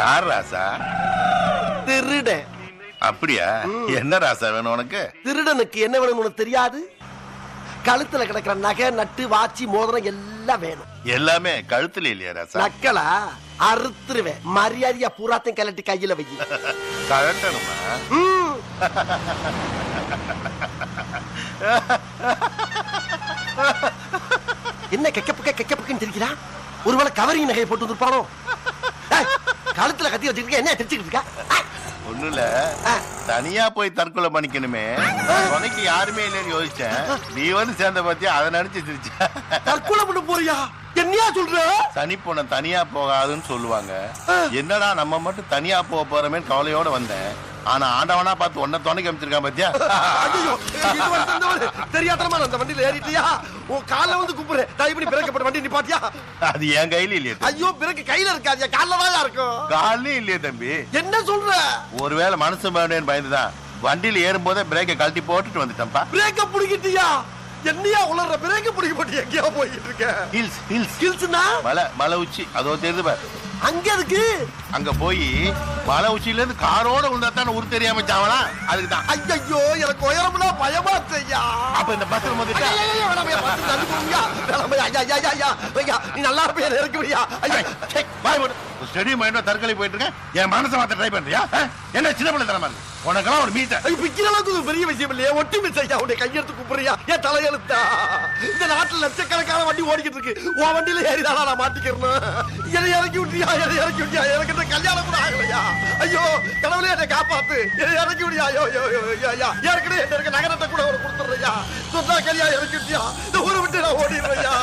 யார் ராசா? திருடன். அப்படியா? என்ன ராசா வேணும் உனக்கு? திருடனுக்கு என்ன வேணும் உனக்கு தெரியாது? கழுத்துல கிடக்கிற நகை நட்டு வாச்சி மோதிரம் எல்லாம் வேணும். எல்லாமே கழுத்துல இல்லையா ராசா? நக்கலா அறுத்துருவேன். மரியாதையா பூராத்தையும் கலட்டி கையில வை. கழட்டணுமா? என்ன கெக்கப்புக்குன்னு தெரிக்கிறா? ஒருவேளை கவரிங் நகையை போட்டு வந்துருப்பானோ? கழுத்துல கத்தி வச்சிருக்க என்ன தெரிச்சுக்கிட்டு இருக்கா? ஒண்ணும் இல்ல, தனியா போய் தற்கொலை பண்ணிக்கணுமே, உனக்கு யாருமே இல்லைன்னு யோசிச்சேன். நீ வந்து சேர்ந்த பத்தியா அதை நினைச்சு சிரிச்ச. தற்கொலை பண்ண போறியா? என்னையா சொல்ற? சனி பொண்ண தனியா போகாதுன்னு சொல்லுவாங்க. என்னடா நம்ம மட்டும் தனியா போக போறோமே கவலையோட வந்தேன். ஆனா ஆண்டவனா பார்த்து ஒன்ன துணைக்கு அமைச்சிருக்கான் பத்தியா? தெரியாதமா அந்த வண்டியில ஏறிட்டியா? உன் கால வந்து குப்புற டைப் பண்ணி பிரேக்கப்பட்ட வண்டி நிப்பாட்டியா? அது என் கையில இல்லையே. ஐயோ, பிரேக் கையில இருக்காதியா, கால்ல தான் இருக்கும். கால்ல இல்லையே தம்பி. என்ன சொல்ற? ஒருவேளை மனசு மேடேன்னு பயந்துதான் வண்டியில ஏறும் போதே பிரேக்கை கழட்டி போட்டுட்டு வந்துட்டேன்ப்பா. பிரேக்க புடிக்கிட்டியா? என்னையா உளற? பிரேக்க புடிக்க போட்டு எங்கேயா போயிட்டு இருக்க? ஹில்ஸ் ஹில்ஸ் ஹில்ஸ்னா மலை உச்சி. அதோ தெரியுது பாரு. அங்க இருக்கு. அங்க போய் மலை உச்சியில இருந்து காரோட விழுந்தாத்தான ஊர் தெரியாம சாவலா. அதுக்குதான். ஐயோ, எனக்கு உயரம்னா பயமா செய்யா. அப்ப இந்த பஸ்ல வந்துட்டா நீ நல்லா இருப்பையா? இருக்குறியா? ஸ்டெடியம் மைண்டா தற்கொலை போயிட்டு இருக்கேன். என் மனசை மாத்த ட்ரை பண்றியா? என்ன சின்ன பிள்ளை தரமா இருக்கு உனக்கெல்லாம் ஒரு மீட்டர். பிக்கிற அளவுக்கு பெரிய விஷயம் இல்லையா? ஒட்டி மிஸ் ஐயா, உன்னை கையெடுத்து கூப்பிடுறியா? ஏன் தலையெழுத்தா? இந்த நாட்டுல லட்சக்கணக்கான வண்டி ஓடிக்கிட்டு இருக்கு. உன் வண்டியில ஏறிதானா நான் மாட்டிக்கிறேன்? என்னை இறக்கி விட்டியா? என்னை இறக்கி விட்டியா? எனக்கு இந்த கல்யாணம் கூட ஆகலையா? ஐயோ கடவுளே, என்னை காப்பாத்து. என்னை இறக்கி விடியா? ஐயோ ஏற்கனவே என்ன இருக்க நகரத்தை கூட ஒரு கொடுத்துடுறியா? சொந்தா கலியா இறக்கி விட்டியா? இந்த ஊரை விட்டு நான் ஓடிடுறையா?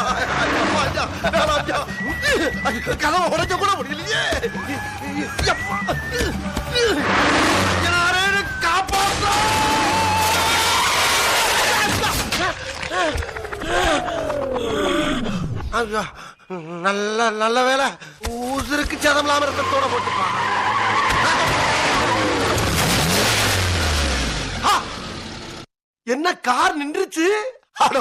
கதவை உடைக்க கூட முடியலையே. யாரேனும் காப்பாற்ற. நல்ல வேலை ஊசருக்கு சதம்லாம ரத்தத்தோட போட்டுப்பான். என்ன கார் நின்றுச்சு? அட